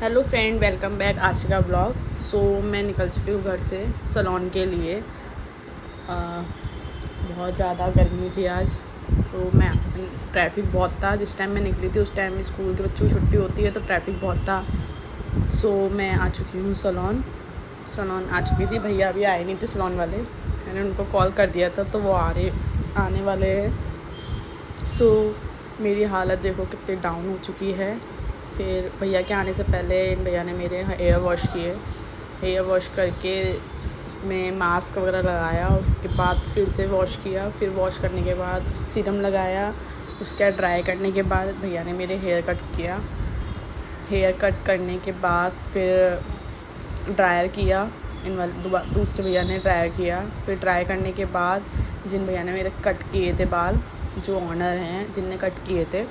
Hello friend, welcome back Ashika blog. मैं निकल चुकी हूँ घर से सलोन के लिए। बहुत ज़्यादा गर्मी थी आज। मैं ट्रैफिक बहुत था। जिस टाइम मैं निकली थी उस टाइम स्कूल के बच्चों की छुट्टी होती है तो ट्रैफिक बहुत था। मैं आ चुकी हूँ सलोन आ चुकी थी। भैया अभी आए नहीं थे सलोन वाले। मैंने उनको कॉल कर दिया था तो वो आने वाले हैं। मेरी हालत देखो कितनी डाउन हो चुकी है। फिर भैया के आने से पहले इन भैया ने मेरे हेयर वॉश किए। हेयर वॉश करके उसमें मास्क वगैरह लगाया। उसके बाद फिर से वॉश किया। फिर वॉश करने के बाद सीरम लगाया। उसके बाद ड्राई करने के बाद भैया ने मेरे हेयर कट किया। हेयर कट करने के बाद फिर ड्रायर किया। दूसरे भैया ने ड्रायर किया। फिर ड्राई करने के बाद जिन भैया ने मेरे कट किए थे बाल, जो ऑनर हैं जिनने कट किए थे,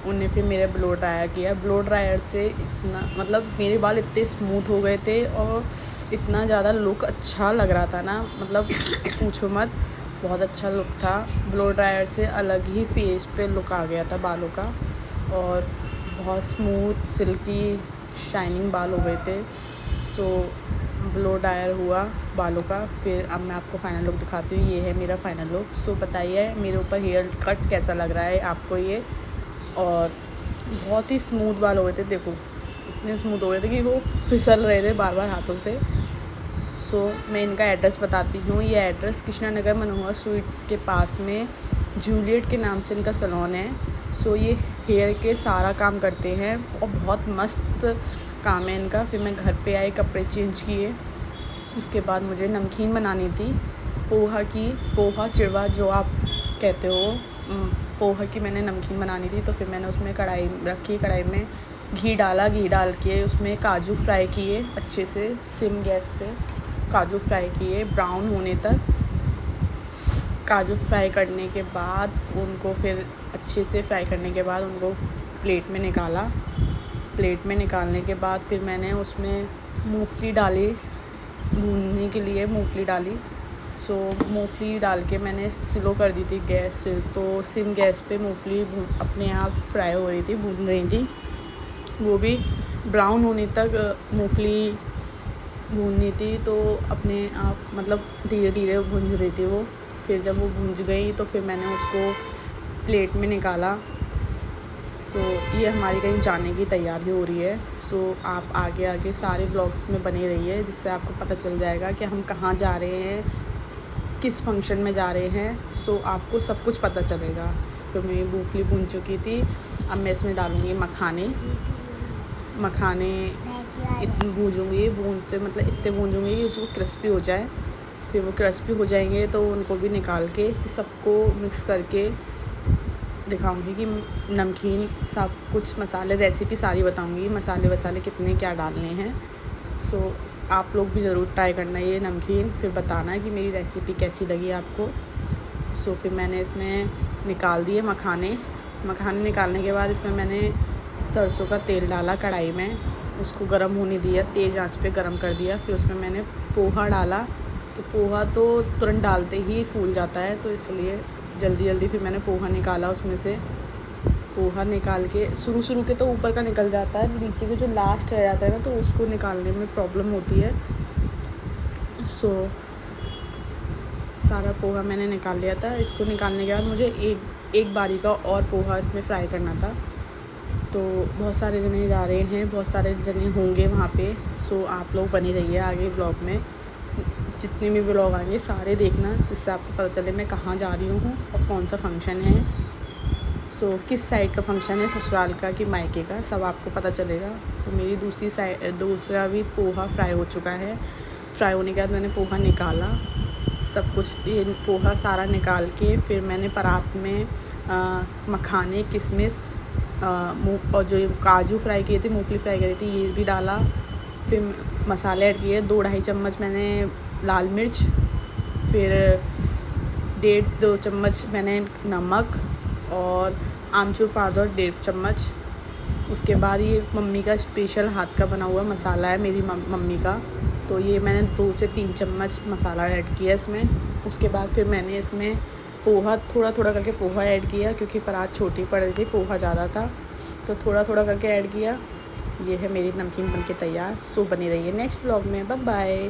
उनने फिर मेरे ब्लो ड्रायर किया। ब्लो ड्रायर से इतना मेरे बाल इतने स्मूथ हो गए थे और इतना ज़्यादा लुक अच्छा लग रहा था ना, पूछो मत। बहुत अच्छा लुक था। ब्लो ड्रायर से अलग ही फेस पे लुक आ गया था बालों का और बहुत स्मूथ सिल्की शाइनिंग बाल हो गए थे। ब्लो ड्रायर हुआ बालों का। फिर अब मैं आपको फ़ाइनल लुक दिखाती हूँ। ये है मेरा फ़ाइनल लुक। बताइए मेरे ऊपर हेयर कट कैसा लग रहा है आपको ये। और बहुत ही स्मूथ बाल हो गए थे। देखो इतने स्मूथ हो गए थे कि वो फिसल रहे थे बार बार हाथों से। मैं इनका एड्रेस बताती हूँ। ये एड्रेस कृष्णा नगर मनोहर स्वीट्स के पास में जूलियट के नाम से इनका सलोन है। ये हेयर के सारा काम करते हैं और बहुत मस्त काम है इनका। फिर मैं घर पे आई, कपड़े चेंज किए। उसके बाद मुझे नमकीन बनानी थी पोहा चिड़वा जो आप कहते हो। पोहा की मैंने नमकीन बनानी थी। तो फिर मैंने उसमें कढ़ाई रखी। कढ़ाई में घी डाल के उसमें काजू फ्राई किए अच्छे से सिम गैस पे। काजू फ्राई किए ब्राउन होने तक। काजू फ्राई करने के बाद उनको फिर अच्छे से फ्राई करने के बाद उनको प्लेट में निकाला। प्लेट में निकालने के बाद फिर मैंने उसमें मूंगफली डाली, भूनने के लिए मूंगफली डाली। मूंगफली डाल के मैंने स्लो कर दी थी गैस। तो सिम गैस पे मूंगफली अपने आप फ्राई हो रही थी, भून रही थी। वो भी ब्राउन होने तक मूंगफली भूननी थी। तो अपने आप धीरे धीरे भून रही थी वो। फिर जब वो भून गई तो फिर मैंने उसको प्लेट में निकाला। ये हमारी कहीं जाने की तैयारी हो रही है। आप आगे सारे ब्लॉग्स में बने रहिए, जिससे आपको पता चल जाएगा कि हम कहाँ जा रहे हैं, किस फंक्शन में जा रहे हैं। आपको सब कुछ पता चलेगा। तो मेरी मूंगफली भून चुकी थी। अब मैं इसमें डालूँगी मखाने इतनी भूनूँगी, इतने भूनूँगी कि उसको क्रिस्पी हो जाए। फिर वो क्रिस्पी हो जाएंगे तो उनको भी निकाल के फिर सबको मिक्स करके दिखाऊंगी कि नमकीन सब कुछ मसाले रेसिपी सारी बताऊंगी, मसाले वसाले कितने क्या डालने हैं। आप लोग भी ज़रूर ट्राई करना ये नमकीन, फिर बताना कि मेरी रेसिपी कैसी लगी आपको। फिर मैंने इसमें निकाल दिए मखाने निकालने के बाद इसमें मैंने सरसों का तेल डाला कढ़ाई में। उसको गर्म होने दिया, तेज़ आंच पे गर्म कर दिया। फिर उसमें मैंने पोहा डाला। तो पोहा तो तुरंत डालते ही फूल जाता है, तो इसलिए जल्दी फिर मैंने पोहा निकाला। उसमें से पोहा निकाल के शुरू के तो ऊपर का निकल जाता है, नीचे के जो लास्ट रह जाता है ना, तो उसको निकालने में प्रॉब्लम होती है। सारा पोहा मैंने निकाल लिया था। इसको निकालने के बाद मुझे एक बारी का और पोहा इसमें फ्राई करना था। तो बहुत सारे जने जा रहे हैं, बहुत सारे जने होंगे वहाँ पे। आप लोग बने रहिए आगे ब्लॉग में। जितने भी ब्लॉग आएंगे सारे देखना, जिससे आपको पता चले मैं कहाँ जा रही हूँ और कौन सा फंक्शन है। किस साइड का फंक्शन है, ससुराल का कि मायके का, सब आपको पता चलेगा। तो मेरी दूसरा भी पोहा फ्राई हो चुका है। फ्राई होने के बाद मैंने पोहा निकाला। सब कुछ ये पोहा सारा निकाल के फिर मैंने परात में मखाने, किशमिश और जो काजू फ्राई किए थे, मूंगफली फ्राई करी थी, ये भी डाला। फिर मसाले ऐड किए। 2-2.5 चम्मच मैंने लाल मिर्च, फिर 1.5-2 चम्मच मैंने नमक और आमचूर पाउडर 1.5 चम्मच। उसके बाद ये मम्मी का स्पेशल हाथ का बना हुआ मसाला है, मेरी मम्मी का। तो ये मैंने 2 से 3 चम्मच मसाला ऐड किया इसमें। उसके बाद फिर मैंने इसमें पोहा थोड़ा करके पोहा ऐड किया, क्योंकि परात छोटी पड़ रही थी, पोहा ज़्यादा था तो थोड़ा करके ऐड किया। ये है मेरी नमकीन बनके तैयार। सो बनी रही है नेक्स्ट ब्लॉग में। Bye bye.